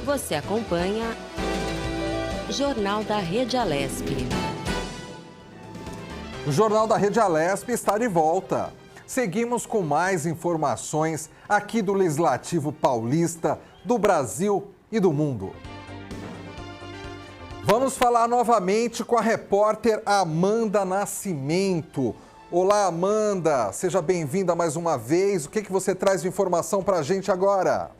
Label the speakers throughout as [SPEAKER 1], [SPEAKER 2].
[SPEAKER 1] Você acompanha Jornal da Rede Alesp.
[SPEAKER 2] O Jornal da Rede Alesp está de volta. Seguimos com mais informações aqui do Legislativo Paulista, do Brasil e do mundo. Vamos falar novamente com a repórter Amanda Nascimento. Olá, Amanda, seja bem-vinda mais uma vez. O que você traz de informação para a gente agora?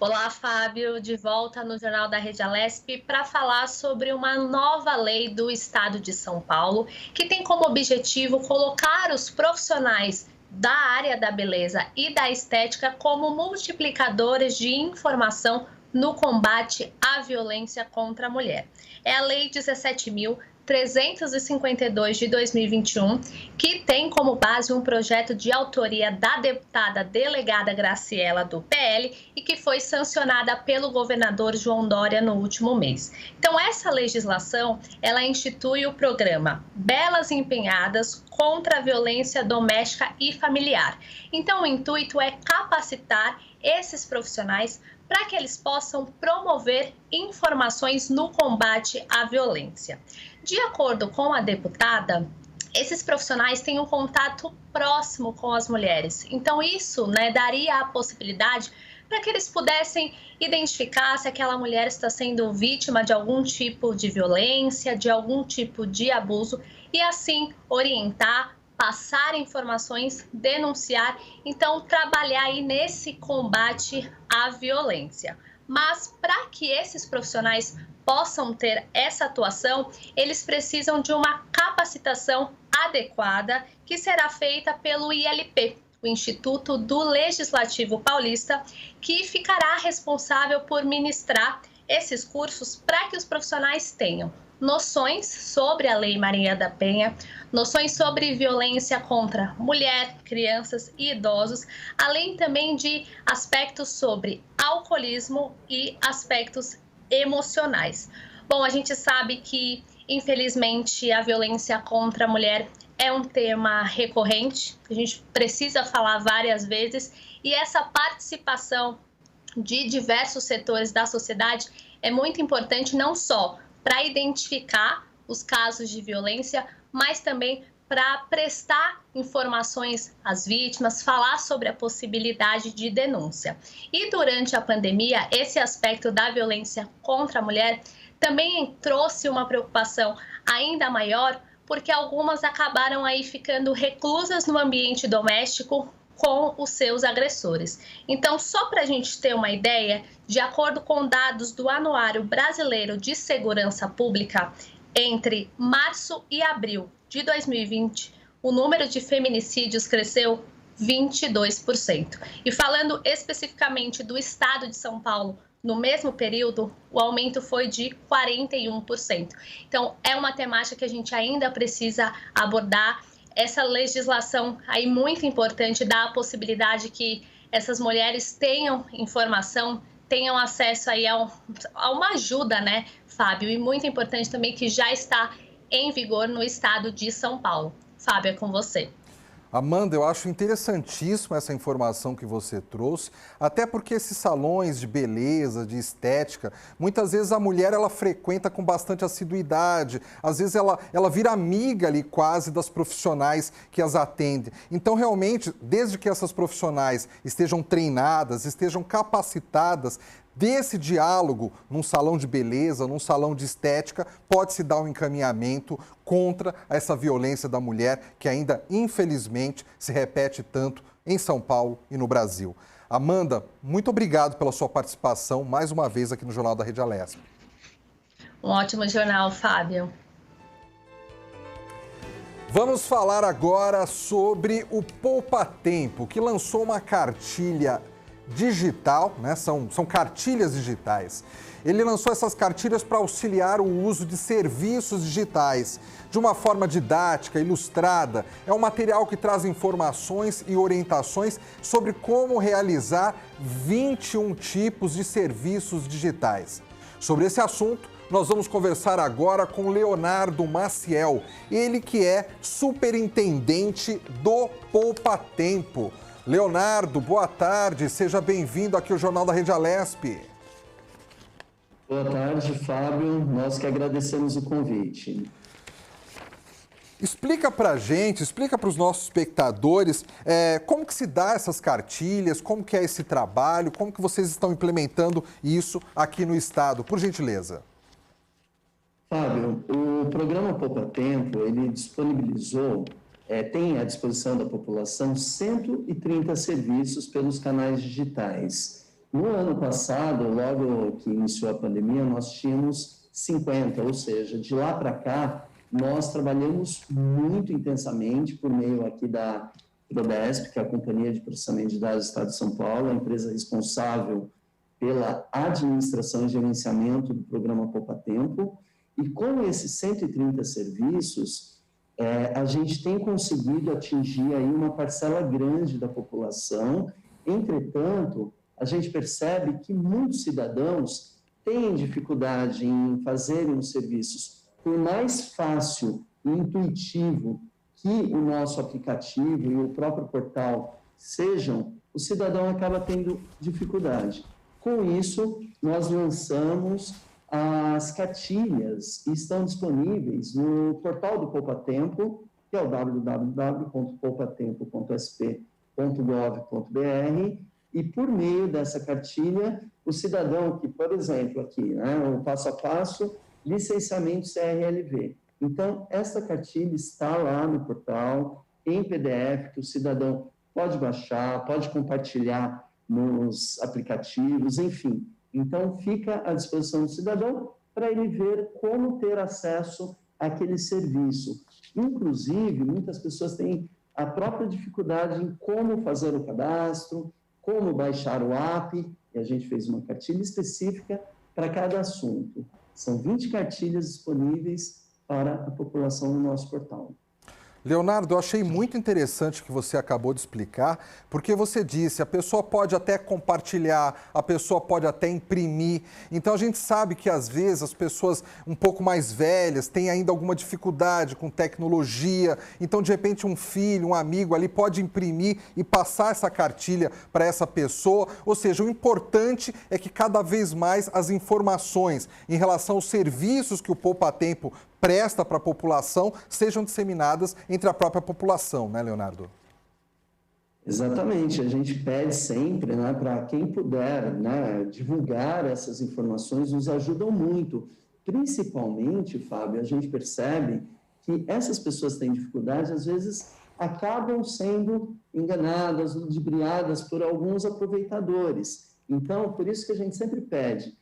[SPEAKER 3] Olá, Fábio, de volta no Jornal da Rede Alesp para falar sobre uma nova lei do Estado de São Paulo que tem como objetivo colocar os profissionais da área da beleza e da estética como multiplicadores de informação no combate à violência contra a mulher. É a Lei 17.352 de 2021, que tem como base um projeto de autoria da deputada delegada Graciela, do PL, e que foi sancionada pelo governador João Dória no último mês. Então, essa legislação, ela institui o programa Belas Empenhadas contra a Violência Doméstica e Familiar. Então, o intuito é capacitar esses profissionais para que eles possam promover informações no combate à violência. De acordo com a deputada, esses profissionais têm um contato próximo com as mulheres. Então, isso, daria a possibilidade para que eles pudessem identificar se aquela mulher está sendo vítima de algum tipo de violência, de algum tipo de abuso, e assim orientar, passar informações, denunciar, então trabalhar aí nesse combate à violência. Mas para que esses profissionais possam ter essa atuação, eles precisam de uma capacitação adequada que será feita pelo ILP, o Instituto do Legislativo Paulista, que ficará responsável por ministrar esses cursos para que os profissionais tenham noções sobre a Lei Maria da Penha, noções sobre violência contra mulher, crianças e idosos, além também de aspectos sobre alcoolismo e aspectos emocionais. Bom, a gente sabe que, infelizmente, a violência contra a mulher é um tema recorrente, a gente precisa falar várias vezes, e essa participação de diversos setores da sociedade é muito importante, não só para identificar os casos de violência, mas também para prestar informações às vítimas, falar sobre a possibilidade de denúncia. E durante a pandemia, esse aspecto da violência contra a mulher também trouxe uma preocupação ainda maior, porque algumas acabaram aí ficando reclusas no ambiente doméstico com os seus agressores. Então, só para a gente ter uma ideia, de acordo com dados do Anuário Brasileiro de Segurança Pública, entre março e abril de 2020, o número de feminicídios cresceu 22%. E falando especificamente do estado de São Paulo, no mesmo período, o aumento foi de 41%. Então, é uma temática que a gente ainda precisa abordar. Essa legislação aí muito importante dá a possibilidade que essas mulheres tenham informação, tenham acesso aí a uma ajuda, Fábio? E muito importante também que já está em vigor no estado de São Paulo. Fábio, é com você.
[SPEAKER 2] Amanda, eu acho interessantíssima essa informação que você trouxe, até porque esses salões de beleza, de estética, muitas vezes a mulher ela frequenta com bastante assiduidade, às vezes ela vira amiga ali quase das profissionais que as atendem. Então, realmente, desde que essas profissionais estejam treinadas, estejam capacitadas, desse diálogo num salão de beleza, num salão de estética, pode-se dar um encaminhamento contra essa violência da mulher que ainda, infelizmente, se repete tanto em São Paulo e no Brasil. Amanda, muito obrigado pela sua participação mais uma vez aqui no Jornal da Rede Alesp.
[SPEAKER 3] Um ótimo jornal, Fábio.
[SPEAKER 2] Vamos falar agora sobre o Poupa Tempo, que lançou uma cartilha digital, são cartilhas digitais. Ele lançou essas cartilhas para auxiliar o uso de serviços digitais de uma forma didática, ilustrada. É um material que traz informações e orientações sobre como realizar 21 tipos de serviços digitais. Sobre esse assunto, nós vamos conversar agora com Leonardo Maciel, ele que é superintendente do Poupa Tempo. Leonardo, boa tarde, seja bem-vindo aqui ao Jornal da Rede Alesp.
[SPEAKER 4] Boa tarde, Fábio. Nós que agradecemos o convite.
[SPEAKER 2] Explica para a gente, explica para os nossos espectadores como que se dá essas cartilhas, como que é esse trabalho, como que vocês estão implementando isso aqui no estado, por gentileza.
[SPEAKER 4] Fábio, o programa Poupa Tempo, ele disponibilizou, tem à disposição da população 130 serviços pelos canais digitais. No ano passado, logo que iniciou a pandemia, nós tínhamos 50, ou seja, de lá para cá, nós trabalhamos muito intensamente por meio aqui da Prodesp, que é a Companhia de Processamento de Dados do Estado de São Paulo, a empresa responsável pela administração e gerenciamento do programa Poupa Tempo. E com esses 130 serviços, a gente tem conseguido atingir aí uma parcela grande da população. Entretanto, a gente percebe que muitos cidadãos têm dificuldade em fazerem os serviços. Por mais fácil e intuitivo que o nosso aplicativo e o próprio portal sejam, o cidadão acaba tendo dificuldade. Com isso, nós lançamos as cartilhas que estão disponíveis no portal do Poupa Tempo, que é o www.poupatempo.sp.gov.br, e por meio dessa cartilha, o cidadão que, por exemplo, aqui, o passo a passo, licenciamento CRLV. Então, essa cartilha está lá no portal, em PDF, que o cidadão pode baixar, pode compartilhar nos aplicativos, enfim. Então, fica à disposição do cidadão para ele ver como ter acesso àquele serviço. Inclusive, muitas pessoas têm a própria dificuldade em como fazer o cadastro, como baixar o app, e a gente fez uma cartilha específica para cada assunto. São 20 cartilhas disponíveis para a população no nosso portal.
[SPEAKER 2] Leonardo, eu achei muito interessante o que você acabou de explicar, porque você disse, a pessoa pode até compartilhar, a pessoa pode até imprimir. Então a gente sabe que às vezes as pessoas um pouco mais velhas têm ainda alguma dificuldade com tecnologia. Então, de repente, um filho, um amigo ali pode imprimir e passar essa cartilha para essa pessoa. Ou seja, o importante é que cada vez mais as informações em relação aos serviços que o Poupa Tempo presta para a população sejam disseminadas entre a própria população, né, Leonardo?
[SPEAKER 4] Exatamente, a gente pede sempre, para quem puder, divulgar essas informações, nos ajudam muito. Principalmente, Fábio, a gente percebe que essas pessoas têm dificuldade, às vezes acabam sendo enganadas, ludibriadas por alguns aproveitadores. Então, por isso que a gente sempre pede,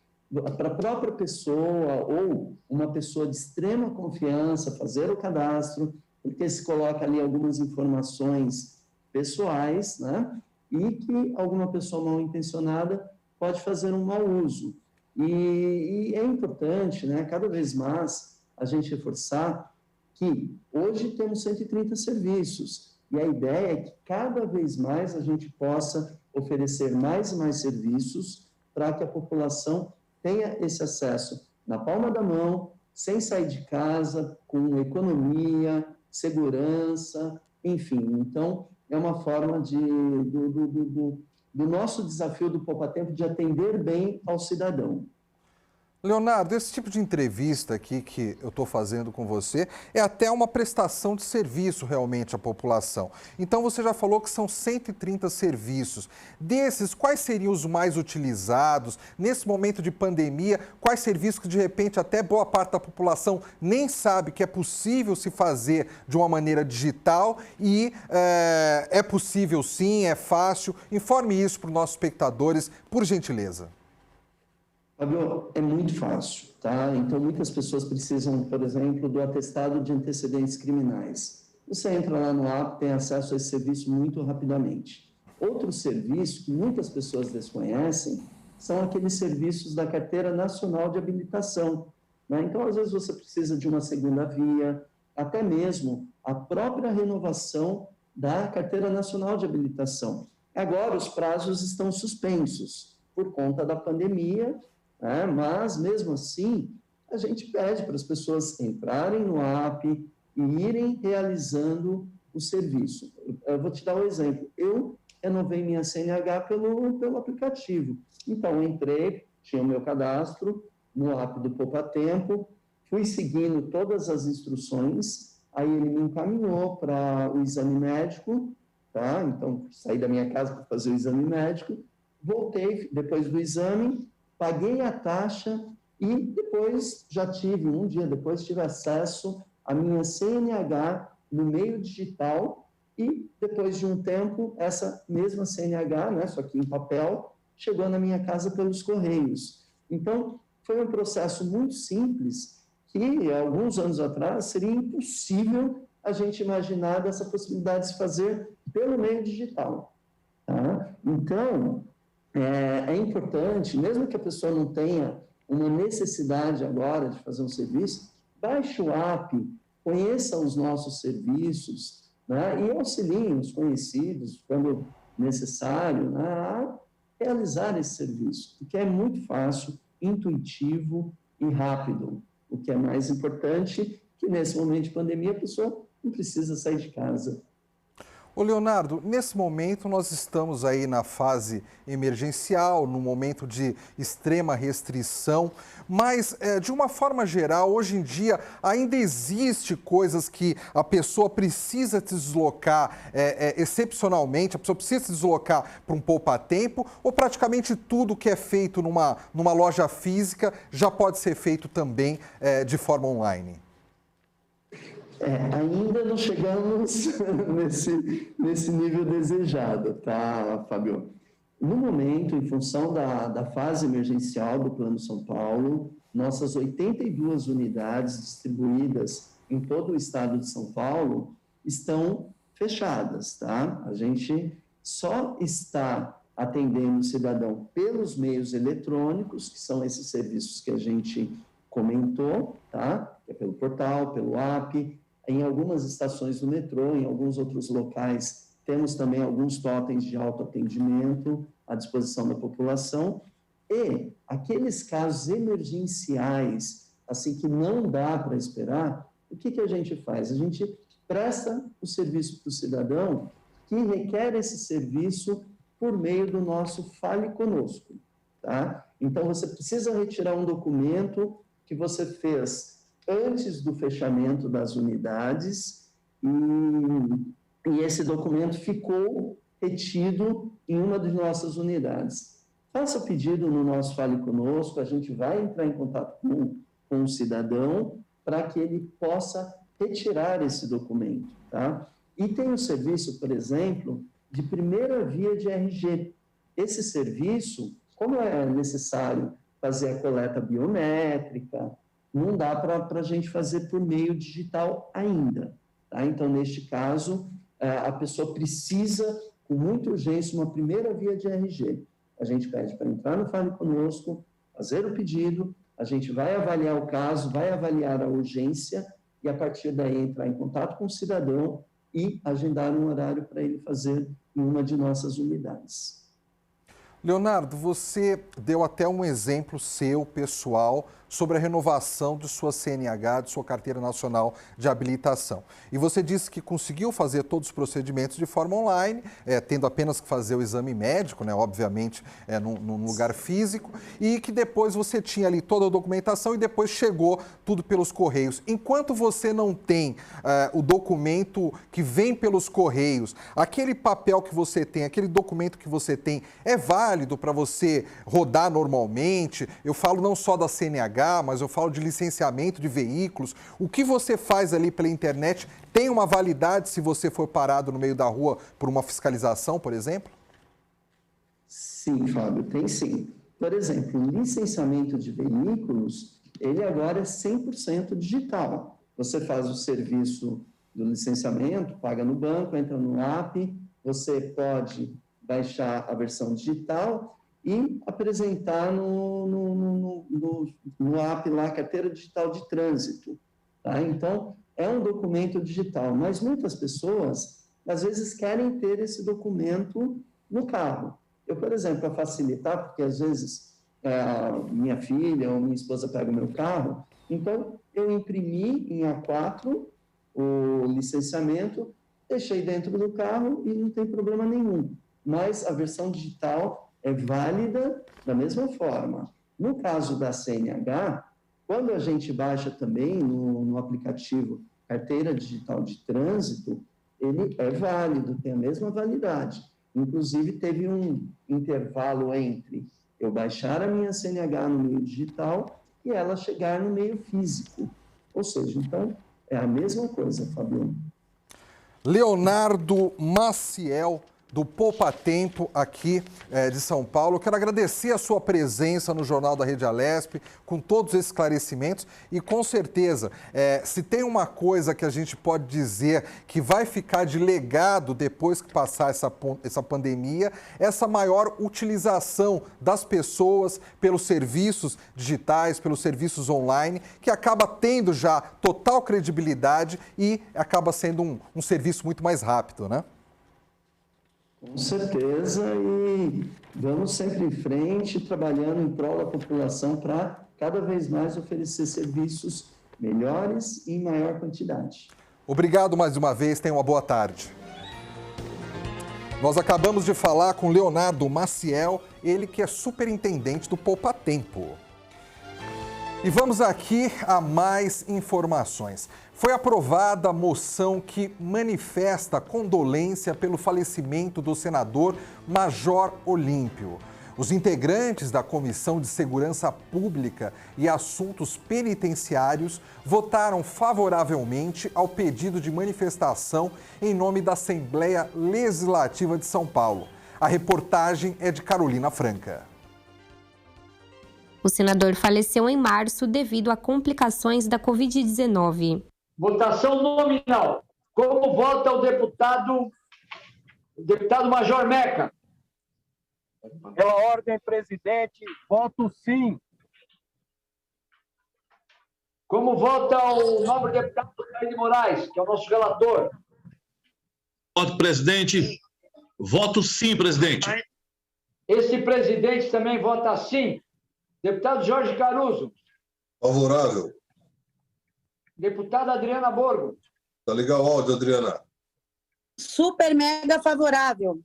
[SPEAKER 4] para a própria pessoa ou uma pessoa de extrema confiança fazer o cadastro, porque se coloca ali algumas informações pessoais, e que alguma pessoa mal intencionada pode fazer um mau uso. E é importante, cada vez mais, a gente reforçar que hoje temos 130 serviços, e a ideia é que cada vez mais a gente possa oferecer mais e mais serviços para que a população tenha esse acesso na palma da mão, sem sair de casa, com economia, segurança, enfim. Então, é uma forma do nosso desafio do Poupa Tempo de atender bem ao cidadão.
[SPEAKER 2] Leonardo, esse tipo de entrevista aqui que eu estou fazendo com você é até uma prestação de serviço realmente à população. Então, você já falou que são 130 serviços. Desses, quais seriam os mais utilizados? Nesse momento de pandemia, quais serviços que, de repente, até boa parte da população nem sabe que é possível se fazer de uma maneira digital e é possível sim, é fácil. Informe isso para os nossos espectadores, por gentileza.
[SPEAKER 4] Fábio, é muito fácil, tá? Então, muitas pessoas precisam, por exemplo, do atestado de antecedentes criminais. Você entra lá no app, tem acesso a esse serviço muito rapidamente. Outro serviço que muitas pessoas desconhecem são aqueles serviços da Carteira Nacional de Habilitação, Então, às vezes, você precisa de uma segunda via, até mesmo a própria renovação da Carteira Nacional de Habilitação. Agora, os prazos estão suspensos por conta da pandemia, mas, mesmo assim, a gente pede para as pessoas entrarem no app e irem realizando o serviço. Eu vou te dar um exemplo. Eu renovei minha CNH pelo aplicativo. Então, eu entrei, tinha o meu cadastro, no app do Poupa Tempo, fui seguindo todas as instruções, aí ele me encaminhou para o exame médico, tá? Então, saí da minha casa para fazer o exame médico, voltei depois do exame, paguei a taxa e depois um dia depois, tive acesso à minha CNH no meio digital e depois de um tempo, essa mesma CNH, né, só que em papel, chegou na minha casa pelos Correios. Então, foi um processo muito simples que, alguns anos atrás, seria impossível a gente imaginar dessa possibilidade de se fazer pelo meio digital. Tá? Então, é importante, mesmo que a pessoa não tenha uma necessidade agora de fazer um serviço, baixe o app, conheça os nossos serviços, né? E auxilie os conhecidos, quando necessário, né? A realizar esse serviço, porque é muito fácil, intuitivo e rápido. O que é mais importante, que nesse momento de pandemia a pessoa não precisa sair de casa.
[SPEAKER 2] Ô Leonardo, nesse momento nós estamos aí na fase emergencial, num momento de extrema restrição, mas de uma forma geral, hoje em dia ainda existe coisas que a pessoa precisa se deslocar excepcionalmente, a pessoa precisa se deslocar para um poupa-tempo, ou praticamente tudo que é feito numa loja física já pode ser feito também de forma online?
[SPEAKER 4] Ainda não chegamos nesse nível desejado, tá, Fábio? No momento, em função da fase emergencial do Plano São Paulo, nossas 82 unidades distribuídas em todo o estado de São Paulo estão fechadas, tá? A gente só está atendendo o cidadão pelos meios eletrônicos, que são esses serviços que a gente comentou, tá? Que é pelo portal, pelo app. Em algumas estações do metrô, em alguns outros locais, temos também alguns totens de autoatendimento à disposição da população. E aqueles casos emergenciais, assim, que não dá para esperar, o que a gente faz? A gente presta o serviço para o cidadão que requer esse serviço por meio do nosso Fale Conosco, tá? Então, você precisa retirar um documento que você fez antes do fechamento das unidades e esse documento ficou retido em uma de nossas unidades. Faça o pedido no nosso Fale Conosco, a gente vai entrar em contato com o cidadão para que ele possa retirar esse documento, tá? E tem o serviço, por exemplo, de primeira via de RG. Esse serviço, como é necessário fazer a coleta biométrica, não dá para a gente fazer por meio digital ainda, tá? Então, neste caso, a pessoa precisa, com muita urgência, uma primeira via de RG. A gente pede para entrar no Fale Conosco, fazer o pedido, a gente vai avaliar o caso, vai avaliar a urgência e, a partir daí, entrar em contato com o cidadão e agendar um horário para ele fazer em uma de nossas unidades.
[SPEAKER 2] Leonardo, você deu até um exemplo seu, pessoal, sobre a renovação de sua CNH, de sua Carteira Nacional de Habilitação. E você disse que conseguiu fazer todos os procedimentos de forma online, tendo apenas que fazer o exame médico, né, obviamente, num lugar físico, e que depois você tinha ali toda a documentação e depois chegou tudo pelos Correios. Enquanto você não tem o documento que vem pelos Correios, aquele papel que você tem, aquele documento que você tem, é válido para você rodar normalmente? Eu falo não só da CNH, mas eu falo de licenciamento de veículos. O que você faz ali pela internet tem uma validade se você for parado no meio da rua por uma fiscalização, por exemplo?
[SPEAKER 4] Sim, Fábio, tem sim. Por exemplo, o licenciamento de veículos, ele agora é 100% digital. Você faz o serviço do licenciamento, paga no banco, entra no app, você pode baixar a versão digital e apresentar no app lá, Carteira Digital de Trânsito, tá? Então, é um documento digital, mas muitas pessoas, às vezes, querem ter esse documento no carro. Eu, por exemplo, para facilitar, porque às vezes minha filha ou minha esposa pega o meu carro, então eu imprimi em A4 o licenciamento, deixei dentro do carro e não tem problema nenhum. Mas a versão digital é válida da mesma forma. No caso da CNH, quando a gente baixa também no aplicativo Carteira Digital de Trânsito, ele é válido, tem a mesma validade. Inclusive, teve um intervalo entre eu baixar a minha CNH no meio digital e ela chegar no meio físico. Ou seja, então, é a mesma coisa, Fabiano.
[SPEAKER 2] Leonardo Maciel, do Poupa Tempo, aqui de São Paulo. Quero agradecer a sua presença no Jornal da Rede Alesp, com todos esses esclarecimentos. E, com certeza, se tem uma coisa que a gente pode dizer que vai ficar de legado depois que passar essa pandemia, essa maior utilização das pessoas pelos serviços digitais, pelos serviços online, que acaba tendo já total credibilidade e acaba sendo um serviço muito mais rápido, né?
[SPEAKER 4] Com certeza, e vamos sempre em frente, trabalhando em prol da população para cada vez mais oferecer serviços melhores e em maior quantidade.
[SPEAKER 2] Obrigado mais uma vez, tenha uma boa tarde. Nós acabamos de falar com Leonardo Maciel, ele que é superintendente do Poupa Tempo. E vamos aqui a mais informações. Foi aprovada a moção que manifesta condolência pelo falecimento do senador Major Olímpio. Os integrantes da Comissão de Segurança Pública e Assuntos Penitenciários votaram favoravelmente ao pedido de manifestação em nome da Assembleia Legislativa de São Paulo. A reportagem é de Carolina Franca.
[SPEAKER 5] O senador faleceu em março devido a complicações da Covid-19.
[SPEAKER 6] Votação nominal. Como vota o deputado Major Meca?
[SPEAKER 7] Pela ordem, presidente, voto sim.
[SPEAKER 6] Como vota o nobre deputado Jair de Moraes, que é o nosso relator?
[SPEAKER 8] Voto, presidente. Voto sim, presidente.
[SPEAKER 6] Esse presidente também vota sim. Deputado Jorge Caruso.
[SPEAKER 9] Favorável.
[SPEAKER 6] Deputada Adriana Borgo.
[SPEAKER 9] Tá legal o áudio, Adriana.
[SPEAKER 10] Super mega favorável.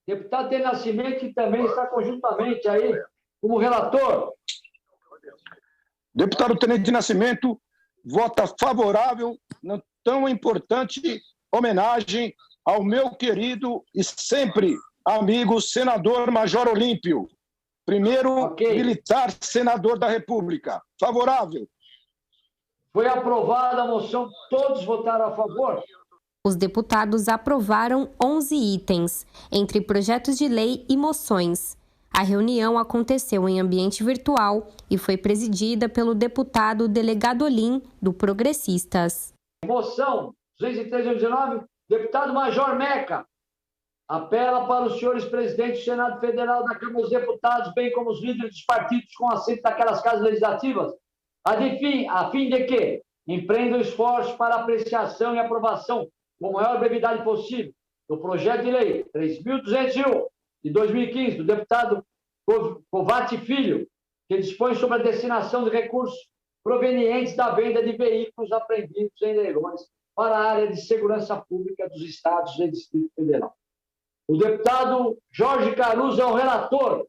[SPEAKER 6] Deputado Tem Nascimento, que também está conjuntamente aí como relator.
[SPEAKER 7] Deputado Tenente Nascimento vota favorável na tão importante homenagem ao meu querido e sempre amigo senador Major Olímpio, primeiro militar senador da República. Favorável.
[SPEAKER 6] Foi aprovada a moção, todos votaram a favor?
[SPEAKER 5] Os deputados aprovaram 11 itens, entre projetos de lei e moções. A reunião aconteceu em ambiente virtual e foi presidida pelo deputado Delegado Olim, do Progressistas.
[SPEAKER 6] Moção 203/19, deputado Major Meca apela para os senhores presidentes do Senado Federal, da Câmara dos Deputados, bem como os líderes dos partidos com assento naquelas casas legislativas, a fim de que empreendam esforços para apreciação e aprovação com a maior brevidade possível do projeto de lei 3.201 de 2015, do deputado Covatti Filho, que dispõe sobre a destinação de recursos provenientes da venda de veículos apreendidos em leilões para a área de segurança pública dos estados e Distrito Federal. O deputado Jorge Caruso é o relator,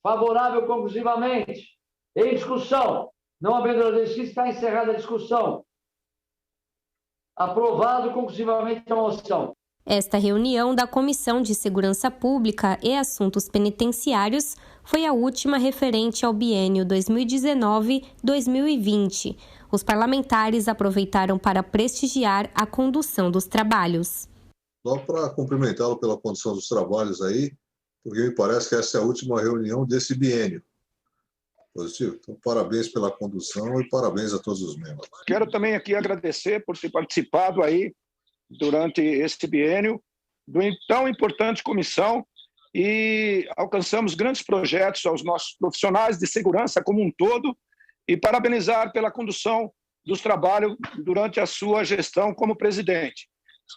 [SPEAKER 6] favorável conclusivamente. Em discussão, não havendo exercício, está encerrada a discussão. Aprovado conclusivamente a moção.
[SPEAKER 5] Esta reunião da Comissão de Segurança Pública e Assuntos Penitenciários foi a última referente ao biênio 2019-2020. Os parlamentares aproveitaram para prestigiar a condução dos trabalhos.
[SPEAKER 9] Só para cumprimentá-lo pela condução dos trabalhos aí, porque me parece que essa é a última reunião desse biênio. Positivo? Então, parabéns pela condução e parabéns a todos os membros.
[SPEAKER 7] Quero também aqui agradecer por ter participado aí durante esse biênio de uma tão importante comissão e alcançamos grandes projetos aos nossos profissionais de segurança como um todo e parabenizar pela condução dos trabalhos durante a sua gestão como presidente.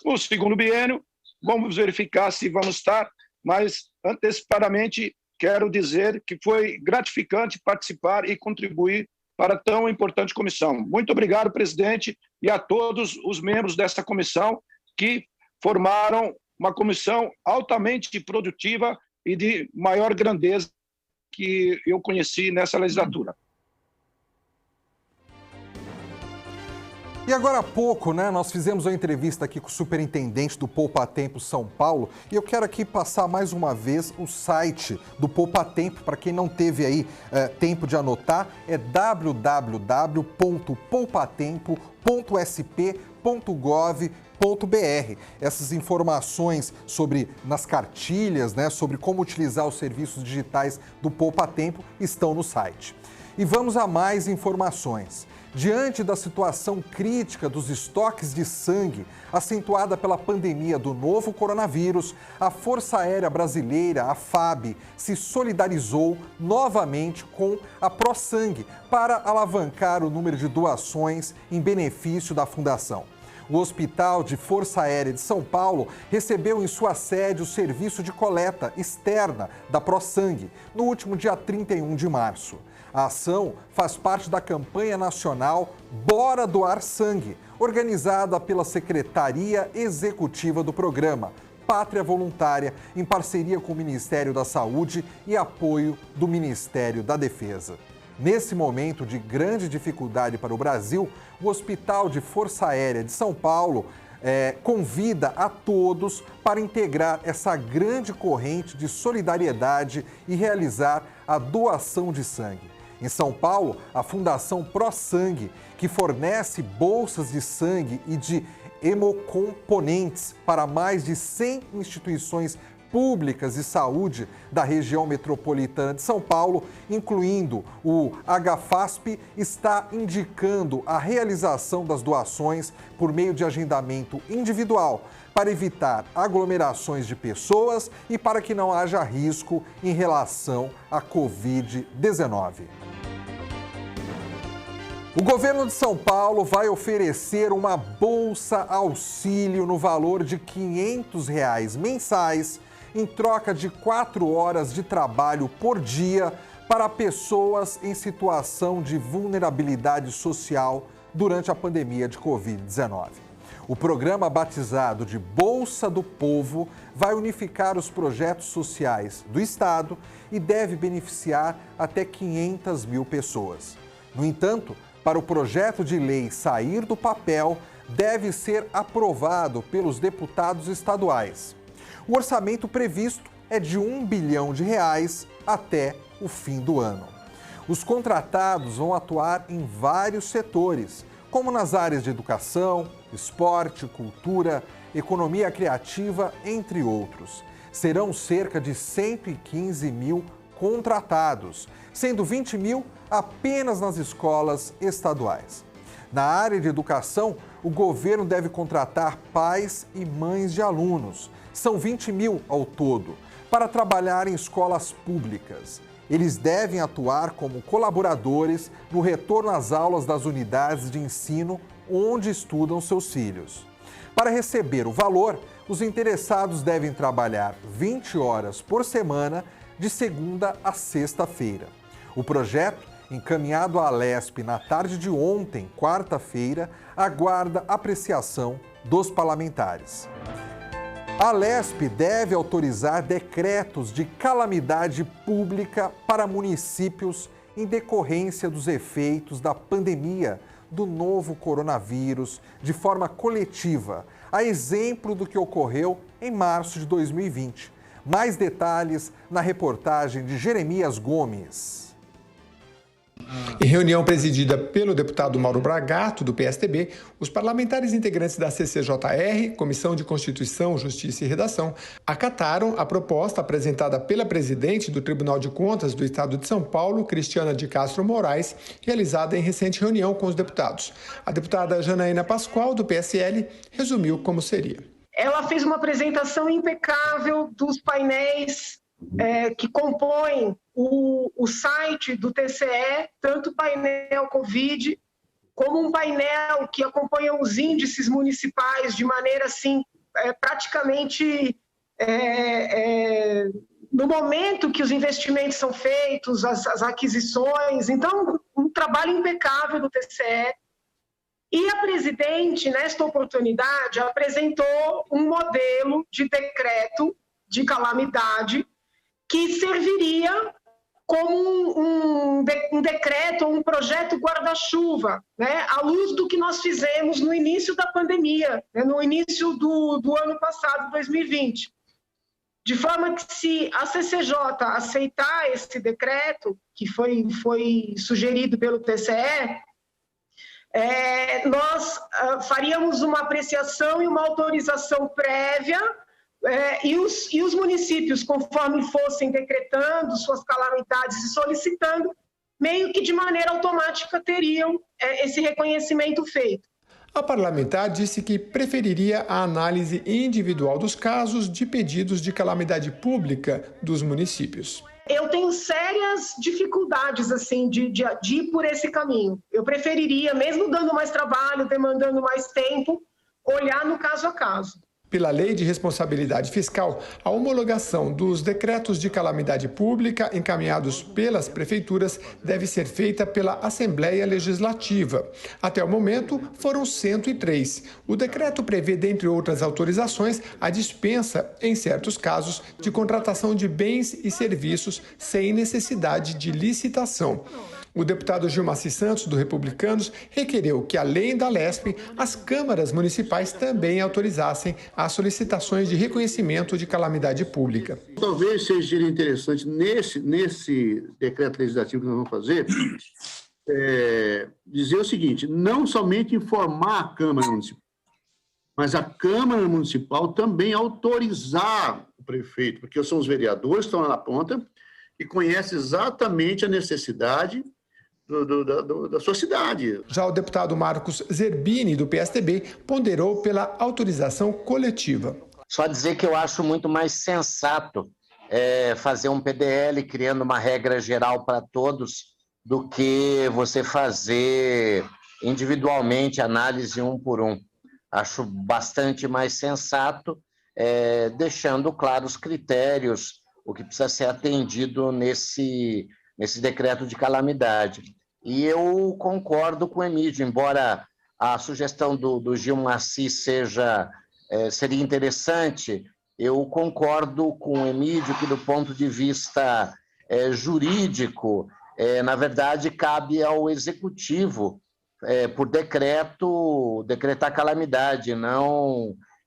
[SPEAKER 7] No segundo biênio, vamos verificar se vamos estar, mas antecipadamente quero dizer que foi gratificante participar e contribuir para tão importante comissão. Muito obrigado, presidente, e a todos os membros dessa comissão que formaram uma comissão altamente produtiva e de maior grandeza que eu conheci nessa legislatura.
[SPEAKER 2] E agora há pouco, nós fizemos uma entrevista aqui com o superintendente do Poupa Tempo São Paulo e eu quero aqui passar mais uma vez o site do Poupa Tempo, para quem não teve aí tempo de anotar, é www.poupatempo.sp.gov.br. Essas informações nas cartilhas, sobre como utilizar os serviços digitais do Poupa Tempo estão no site. E vamos a mais informações. Diante da situação crítica dos estoques de sangue, acentuada pela pandemia do novo coronavírus, a Força Aérea Brasileira, a FAB, se solidarizou novamente com a ProSangue para alavancar o número de doações em benefício da fundação. O Hospital de Força Aérea de São Paulo recebeu em sua sede o serviço de coleta externa da ProSangue no último dia 31 de março. A ação faz parte da campanha nacional Bora Doar Sangue, organizada pela Secretaria Executiva do Programa Pátria Voluntária, em parceria com o Ministério da Saúde e apoio do Ministério da Defesa. Nesse momento de grande dificuldade para o Brasil, o Hospital de Força Aérea de São Paulo convida a todos para integrar essa grande corrente de solidariedade e realizar a doação de sangue. Em São Paulo, a Fundação ProSangue, que fornece bolsas de sangue e de hemocomponentes para mais de 100 instituições públicas de saúde da região metropolitana de São Paulo, incluindo o HFASP, está indicando a realização das doações por meio de agendamento individual, para evitar aglomerações de pessoas e para que não haja risco em relação à Covid-19. O governo de São Paulo vai oferecer uma bolsa auxílio no valor de R$ 500 mensais em troca de 4 horas de trabalho por dia para pessoas em situação de vulnerabilidade social durante a pandemia de Covid-19. O programa batizado de Bolsa do Povo vai unificar os projetos sociais do Estado e deve beneficiar até 500 mil pessoas. No entanto, para o projeto de lei sair do papel, deve ser aprovado pelos deputados estaduais. O orçamento previsto é de R$ 1 bilhão até o fim do ano. Os contratados vão atuar em vários setores, como nas áreas de educação, esporte, cultura, economia criativa, entre outros. Serão cerca de 115 mil contratados, sendo 20 mil apenas nas escolas estaduais. Na área de educação, o governo deve contratar pais e mães de alunos. São 20 mil ao todo, para trabalhar em escolas públicas. Eles devem atuar como colaboradores no retorno às aulas das unidades de ensino onde estudam seus filhos. Para receber o valor, os interessados devem trabalhar 20 horas por semana, de segunda a sexta-feira. O projeto, encaminhado à Alesp na tarde de ontem, quarta-feira, aguarda apreciação dos parlamentares. A Alesp deve autorizar decretos de calamidade pública para municípios em decorrência dos efeitos da pandemia do novo coronavírus de forma coletiva, a exemplo do que ocorreu em março de 2020. Mais detalhes na reportagem de Jeremias Gomes.
[SPEAKER 11] Em reunião presidida pelo deputado Mauro Bragato, do PSTB, os parlamentares integrantes da CCJR, Comissão de Constituição, Justiça e Redação, acataram a proposta apresentada pela presidente do Tribunal de Contas do Estado de São Paulo, Cristiana de Castro Moraes, realizada em recente reunião com os deputados. A deputada Janaína Pascoal, do PSL, resumiu como seria.
[SPEAKER 12] Ela fez uma apresentação impecável dos painéis que compõem o site do TCE, tanto o painel Covid, como um painel que acompanha os índices municipais de maneira assim, praticamente no momento que os investimentos são feitos, as aquisições. Então, um trabalho impecável do TCE. E a presidente, nesta oportunidade, apresentou um modelo de decreto de calamidade que serviria como um decreto ou um projeto guarda-chuva, né, à luz do que nós fizemos no início da pandemia, né, no início do ano passado, 2020. De forma que, se a CCJ aceitar esse decreto, que foi sugerido pelo TCE, nós faríamos uma apreciação e uma autorização prévia, e os municípios, conforme fossem decretando suas calamidades e solicitando, meio que de maneira automática teriam esse reconhecimento feito.
[SPEAKER 11] A parlamentar disse que preferiria a análise individual dos casos de pedidos de calamidade pública dos municípios.
[SPEAKER 12] Eu tenho sérias dificuldades assim, de ir por esse caminho. Eu preferiria, mesmo dando mais trabalho, demandando mais tempo, olhar no caso a caso.
[SPEAKER 11] Pela Lei de Responsabilidade Fiscal, a homologação dos decretos de calamidade pública encaminhados pelas prefeituras deve ser feita pela Assembleia Legislativa. Até o momento, foram 103. O decreto prevê, dentre outras autorizações, a dispensa, em certos casos, de contratação de bens e serviços sem necessidade de licitação. O deputado Gilmaci Santos, do Republicanos, requereu que, além da LESP, as câmaras municipais também autorizassem as solicitações de reconhecimento de calamidade pública.
[SPEAKER 13] Talvez seja interessante, nesse decreto legislativo que nós vamos fazer, dizer o seguinte: não somente informar a Câmara Municipal, mas a Câmara Municipal também autorizar o prefeito, porque são os vereadores que estão lá na ponta e conhecem exatamente a necessidade da sua cidade.
[SPEAKER 11] Já o deputado Marcos Zerbini, do PSDB, ponderou pela autorização coletiva.
[SPEAKER 14] Só dizer que eu acho muito mais sensato fazer um PDL criando uma regra geral para todos do que você fazer individualmente análise um por um. Acho bastante mais sensato, deixando claro os critérios, o que precisa ser atendido nesse decreto de calamidade. E eu concordo com o Emídio, embora a sugestão do Gilmaci seria interessante, eu concordo com o Emídio que, do ponto de vista jurídico, na verdade, cabe ao Executivo, por decreto, decretar calamidade,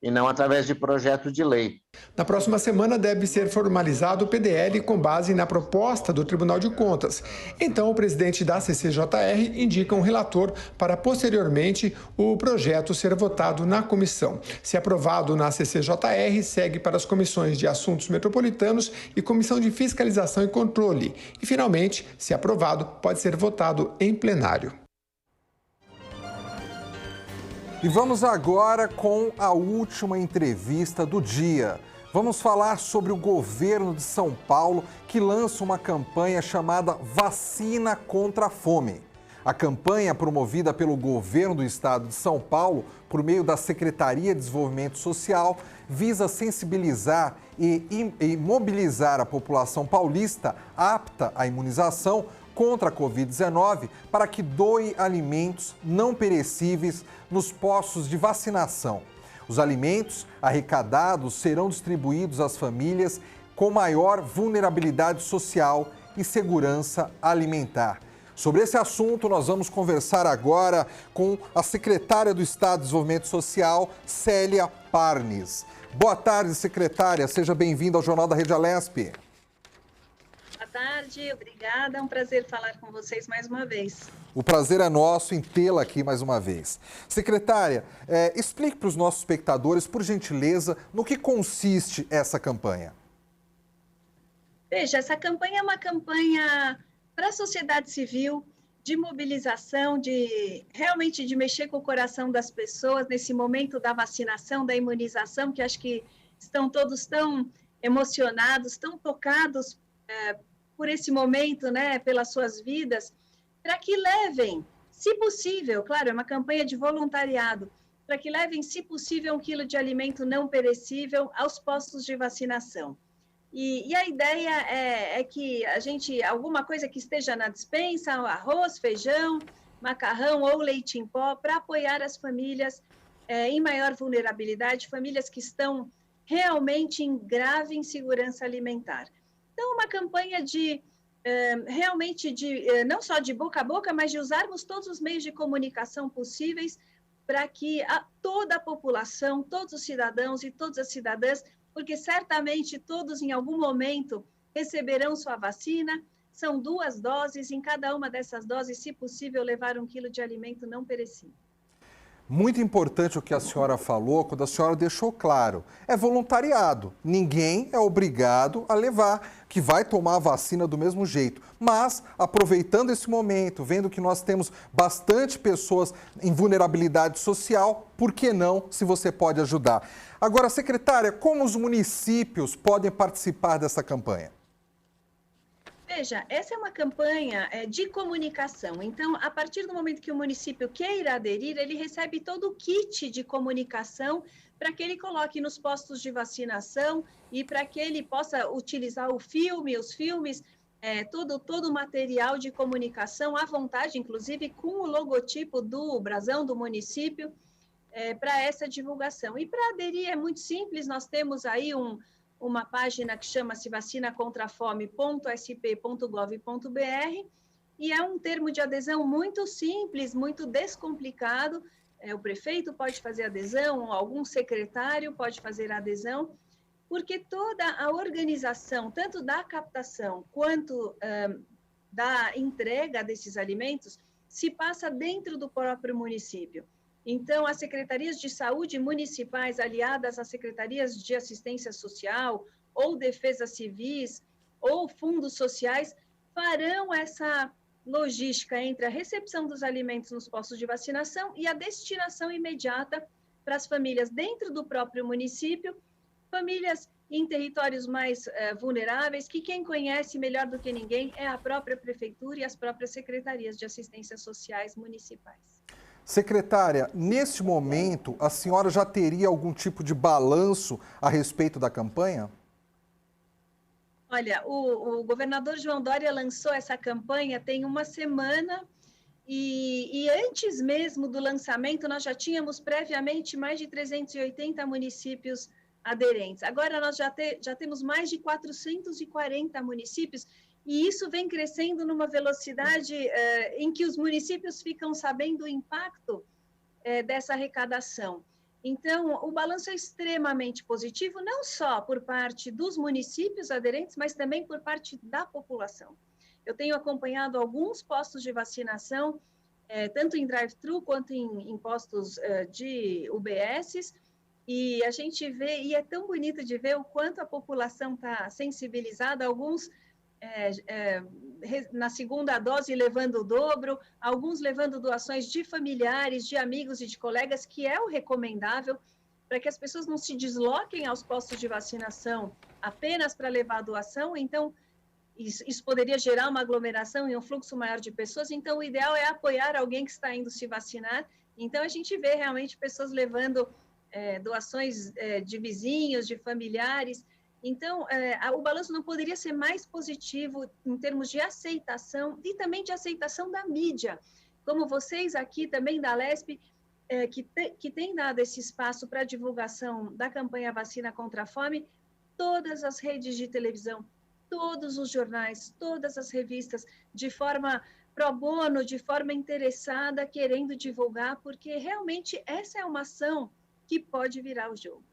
[SPEAKER 14] e não através de projeto de lei.
[SPEAKER 11] Na próxima semana deve ser formalizado o PDL com base na proposta do Tribunal de Contas. Então, o presidente da CCJR indica um relator para, posteriormente, o projeto ser votado na comissão. Se aprovado na CCJR, segue para as comissões de Assuntos Metropolitanos e Comissão de Fiscalização e Controle. E, finalmente, se aprovado, pode ser votado em plenário.
[SPEAKER 2] E vamos agora com a última entrevista do dia. Vamos falar sobre o governo de São Paulo, que lança uma campanha chamada Vacina contra a Fome. A campanha, promovida pelo governo do estado de São Paulo, por meio da Secretaria de Desenvolvimento Social, visa sensibilizar e mobilizar a população paulista apta à imunização contra a Covid-19 para que doe alimentos não perecíveis nos postos de vacinação. Os alimentos arrecadados serão distribuídos às famílias com maior vulnerabilidade social e segurança alimentar. Sobre esse assunto, nós vamos conversar agora com a secretária do Estado de Desenvolvimento Social, Célia Parnes. Boa tarde, secretária. Seja bem-vinda ao Jornal da Rede Alesp.
[SPEAKER 15] Boa tarde, obrigada. É um prazer falar com vocês mais uma vez.
[SPEAKER 2] O prazer é nosso em tê-la aqui mais uma vez. Secretária, explique para os nossos espectadores, por gentileza, no que consiste essa campanha.
[SPEAKER 15] Veja, essa campanha é uma campanha para a sociedade civil, de mobilização, realmente de mexer com o coração das pessoas nesse momento da vacinação, da imunização, que acho que estão todos tão emocionados, tão tocados por esse momento, né, pelas suas vidas, para que levem, se possível, claro, é uma campanha de voluntariado, para que levem, se possível, 1 quilo de alimento não perecível aos postos de vacinação. E a ideia é que a gente, alguma coisa que esteja na despensa, arroz, feijão, macarrão ou leite em pó, para apoiar as famílias em maior vulnerabilidade, famílias que estão realmente em grave insegurança alimentar. Então, uma campanha de realmente não só de boca a boca, mas de usarmos todos os meios de comunicação possíveis para que toda a população, todos os cidadãos e todas as cidadãs, porque certamente todos em algum momento receberão sua vacina, são 2 doses, em cada uma dessas doses, se possível, levar 1 quilo de alimento não perecível.
[SPEAKER 2] Muito importante o que a senhora falou, quando a senhora deixou claro, é voluntariado. Ninguém é obrigado a levar, que vai tomar a vacina do mesmo jeito. Mas, aproveitando esse momento, vendo que nós temos bastante pessoas em vulnerabilidade social, por que não, se você pode ajudar? Agora, secretária, como os municípios podem participar dessa campanha?
[SPEAKER 15] Veja, essa é uma campanha de comunicação. Então, a partir do momento que o município queira aderir, ele recebe todo o kit de comunicação para que ele coloque nos postos de vacinação e para que ele possa utilizar os filmes, todo o material de comunicação à vontade, inclusive com o logotipo do brasão do município, para essa divulgação. E para aderir é muito simples, nós temos aí uma página que chama-se vacinacontrafome.sp.gov.br e é um termo de adesão muito simples, muito descomplicado. O prefeito pode fazer adesão, algum secretário pode fazer adesão, porque toda a organização, tanto da captação quanto da entrega desses alimentos, se passa dentro do próprio município. Então, as secretarias de saúde municipais, aliadas às secretarias de assistência social, ou defesa civis, ou fundos sociais, farão essa logística entre a recepção dos alimentos nos postos de vacinação e a destinação imediata para as famílias dentro do próprio município, famílias em territórios mais vulneráveis, que quem conhece melhor do que ninguém é a própria prefeitura e as próprias secretarias de assistência sociais municipais.
[SPEAKER 2] Secretária, neste momento, a senhora já teria algum tipo de balanço a respeito da campanha?
[SPEAKER 15] Olha, o governador João Dória lançou essa campanha tem uma semana e antes mesmo do lançamento nós já tínhamos previamente mais de 380 municípios aderentes. Agora nós já temos mais de 440 municípios e isso vem crescendo numa velocidade em que os municípios ficam sabendo o impacto dessa arrecadação. Então, o balanço é extremamente positivo, não só por parte dos municípios aderentes, mas também por parte da população. Eu tenho acompanhado alguns postos de vacinação, tanto em drive-thru quanto em postos de UBSs, e a gente vê, e é tão bonito de ver o quanto a população está sensibilizada, alguns na segunda dose levando o dobro, alguns levando doações de familiares, de amigos e de colegas, que é o recomendável para que as pessoas não se desloquem aos postos de vacinação apenas para levar a doação. Então, isso poderia gerar uma aglomeração e um fluxo maior de pessoas. Então, o ideal é apoiar alguém que está indo se vacinar. Então, a gente vê realmente pessoas levando doações de vizinhos, de familiares. Então, o balanço não poderia ser mais positivo em termos de aceitação e também de aceitação da mídia. Como vocês aqui também da Lesp, que tem dado esse espaço para a divulgação da campanha Vacina contra a Fome, todas as redes de televisão, todos os jornais, todas as revistas, de forma pro bono, de forma interessada, querendo divulgar, porque realmente essa é uma ação que pode virar o jogo.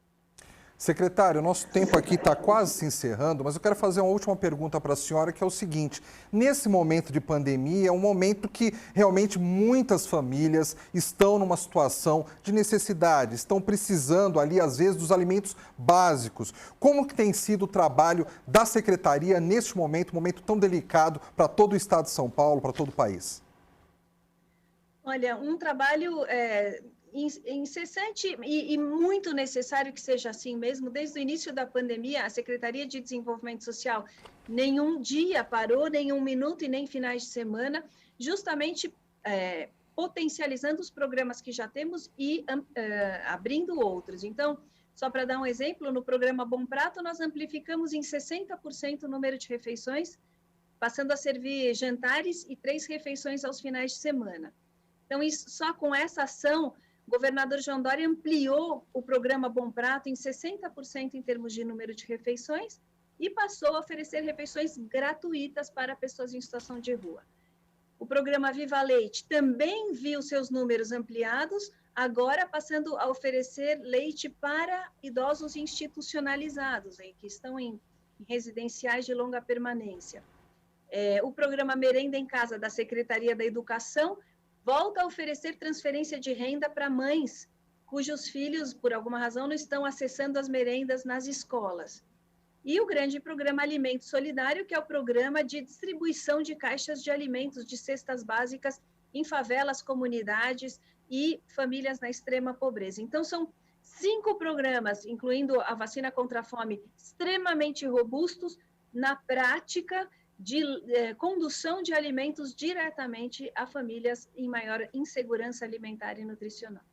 [SPEAKER 2] Secretário, nosso tempo aqui está quase se encerrando, mas eu quero fazer uma última pergunta para a senhora, que é o seguinte: nesse momento de pandemia, é um momento que realmente muitas famílias estão numa situação de necessidade, estão precisando ali, às vezes, dos alimentos básicos. Como que tem sido o trabalho da Secretaria neste momento, um momento tão delicado para todo o Estado de São Paulo, para todo o país?
[SPEAKER 15] Olha, um trabalho incessante e muito necessário que seja assim mesmo. Desde o início da pandemia, a Secretaria de Desenvolvimento Social nenhum dia parou, nenhum minuto e nem finais de semana, justamente potencializando os programas que já temos e abrindo outros. Então, só para dar um exemplo, no programa Bom Prato, nós amplificamos em 60% o número de refeições, passando a servir jantares e 3 refeições aos finais de semana. Então, só com essa ação, o governador João Dória ampliou o programa Bom Prato em 60% em termos de número de refeições e passou a oferecer refeições gratuitas para pessoas em situação de rua. O programa Viva Leite também viu seus números ampliados, agora passando a oferecer leite para idosos institucionalizados, que estão em residenciais de longa permanência. O programa Merenda em Casa da Secretaria da Educação volta a oferecer transferência de renda para mães cujos filhos, por alguma razão, não estão acessando as merendas nas escolas. E o grande programa Alimento Solidário, que é o programa de distribuição de caixas de alimentos, de cestas básicas em favelas, comunidades e famílias na extrema pobreza. Então, são 5 programas, incluindo a vacina contra a fome, extremamente robustos na prática de condução de alimentos diretamente a famílias em maior insegurança alimentar e nutricional.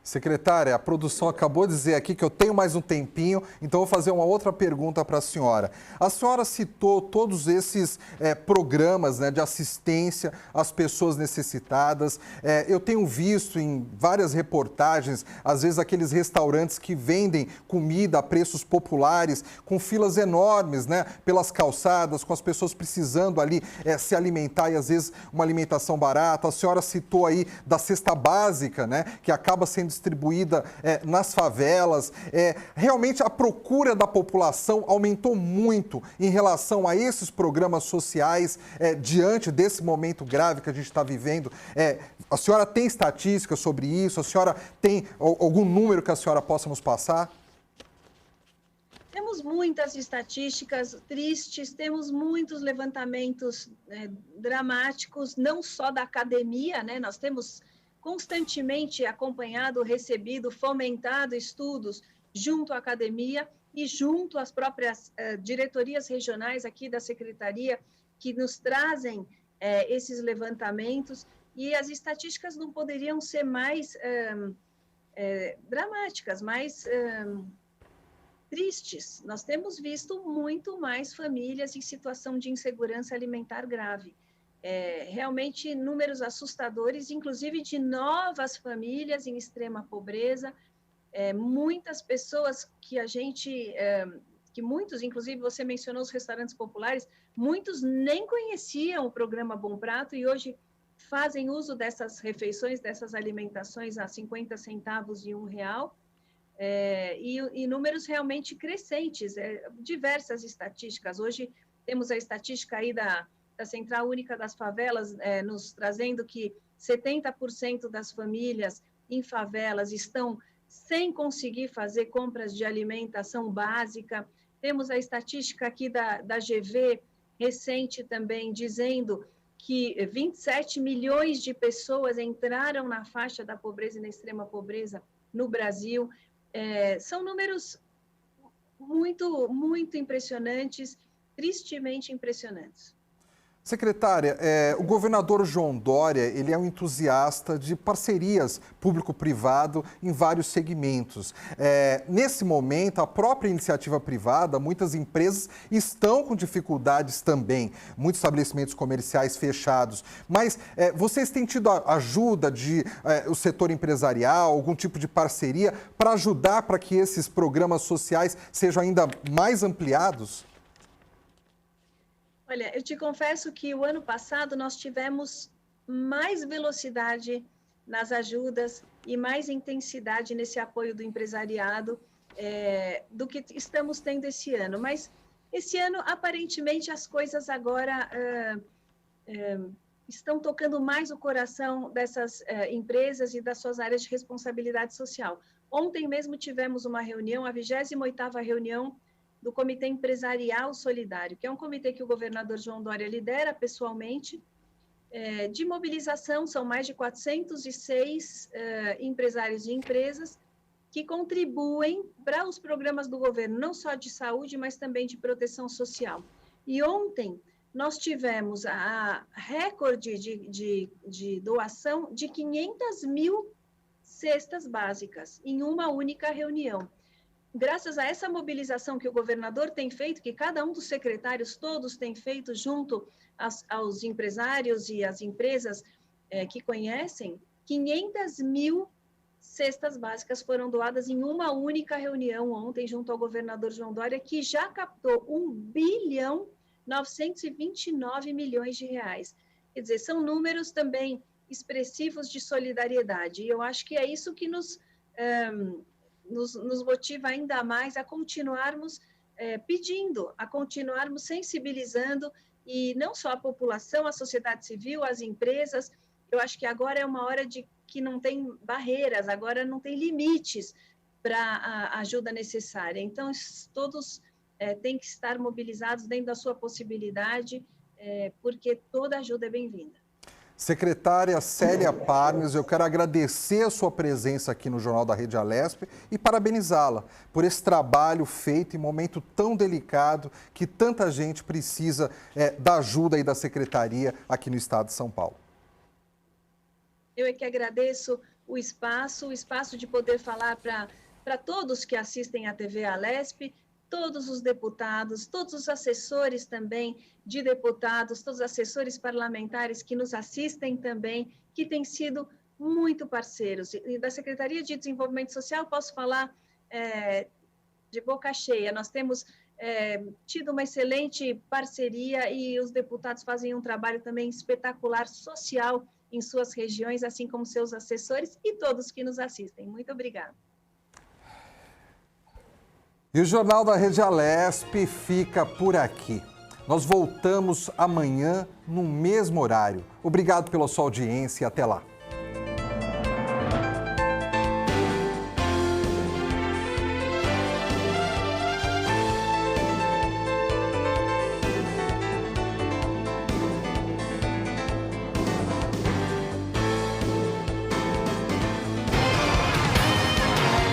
[SPEAKER 2] Secretária, a produção acabou de dizer aqui que eu tenho mais um tempinho, então vou fazer uma outra pergunta para a senhora. A senhora citou todos esses programas, né, de assistência às pessoas necessitadas. Eu tenho visto em várias reportagens, às vezes aqueles restaurantes que vendem comida a preços populares, com filas enormes, né, pelas calçadas, com as pessoas precisando ali se alimentar e às vezes uma alimentação barata. A senhora citou aí da cesta básica, né, que acaba sendo distribuída nas favelas. Realmente a procura da população aumentou muito em relação a esses programas sociais diante desse momento grave que a gente está vivendo. A senhora tem estatísticas sobre isso? A senhora tem algum número que a senhora possa nos passar?
[SPEAKER 15] Temos muitas estatísticas tristes, temos muitos levantamentos dramáticos, não só da academia, né? Nós temos constantemente acompanhado, recebido, fomentado estudos junto à academia e junto às próprias diretorias regionais aqui da Secretaria, que nos trazem esses levantamentos, e as estatísticas não poderiam ser mais dramáticas, mais tristes. Nós temos visto muito mais famílias em situação de insegurança alimentar grave. Realmente números assustadores, inclusive de novas famílias em extrema pobreza, muitas pessoas que que muitos, inclusive você mencionou os restaurantes populares, muitos nem conheciam o programa Bom Prato e hoje fazem uso dessas refeições, dessas alimentações a 50 centavos e R$1, e números realmente crescentes, diversas estatísticas. Hoje temos a estatística aí da Central Única das Favelas, nos trazendo que 70% das famílias em favelas estão sem conseguir fazer compras de alimentação básica. Temos a estatística aqui da GV, recente também, dizendo que 27 milhões de pessoas entraram na faixa da pobreza e na extrema pobreza no Brasil. São números muito, muito impressionantes, tristemente impressionantes.
[SPEAKER 2] Secretária, o governador João Dória, ele é um entusiasta de parcerias público-privado em vários segmentos. Nesse momento, a própria iniciativa privada, muitas empresas estão com dificuldades também, muitos estabelecimentos comerciais fechados. Mas vocês têm tido a ajuda do setor empresarial, algum tipo de parceria para ajudar para que esses programas sociais sejam ainda mais ampliados?
[SPEAKER 15] Olha, eu te confesso que o ano passado nós tivemos mais velocidade nas ajudas e mais intensidade nesse apoio do empresariado do que estamos tendo esse ano. Mas esse ano, aparentemente, as coisas agora estão tocando mais o coração dessas empresas e das suas áreas de responsabilidade social. Ontem mesmo tivemos uma reunião, a 28ª reunião do Comitê Empresarial Solidário, que é um comitê que o governador João Dória lidera pessoalmente, de mobilização. São mais de 406 empresários e empresas que contribuem para os programas do governo, não só de saúde, mas também de proteção social. E ontem nós tivemos a recorde de doação de 500 mil cestas básicas em uma única reunião. Graças a essa mobilização que o governador tem feito, que cada um dos secretários todos tem feito junto aos empresários e às empresas que conhecem, 500 mil cestas básicas foram doadas em uma única reunião ontem junto ao governador João Dória, que já captou 1.929 bilhões de reais. Quer dizer, são números também expressivos de solidariedade. E eu acho que é isso que nos motiva ainda mais a continuarmos pedindo, a continuarmos sensibilizando, e não só a população, a sociedade civil, as empresas. Eu acho que agora é uma hora de que não tem barreiras, agora não tem limites para a ajuda necessária. Então, todos têm que estar mobilizados dentro da sua possibilidade, porque toda ajuda é bem-vinda.
[SPEAKER 2] Secretária Célia Parmes, eu quero agradecer a sua presença aqui no Jornal da Rede Alesp e parabenizá-la por esse trabalho feito em momento tão delicado que tanta gente precisa da ajuda aí da Secretaria aqui no estado de São Paulo.
[SPEAKER 15] Eu é que agradeço o espaço de poder falar para todos que assistem à TV Alesp, todos os deputados, todos os assessores também de deputados, todos os assessores parlamentares que nos assistem também, que têm sido muito parceiros. E da Secretaria de Desenvolvimento Social, posso falar de boca cheia. Nós temos tido uma excelente parceria e os deputados fazem um trabalho também espetacular, social, em suas regiões, assim como seus assessores e todos que nos assistem. Muito obrigada.
[SPEAKER 2] E o Jornal da Rede Alesp fica por aqui. Nós voltamos amanhã no mesmo horário. Obrigado pela sua audiência e até lá.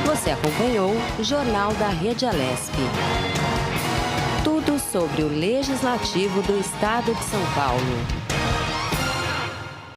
[SPEAKER 1] Você acompanhou o Jornal da Rede Alesp. Tudo sobre o Legislativo do Estado de São Paulo.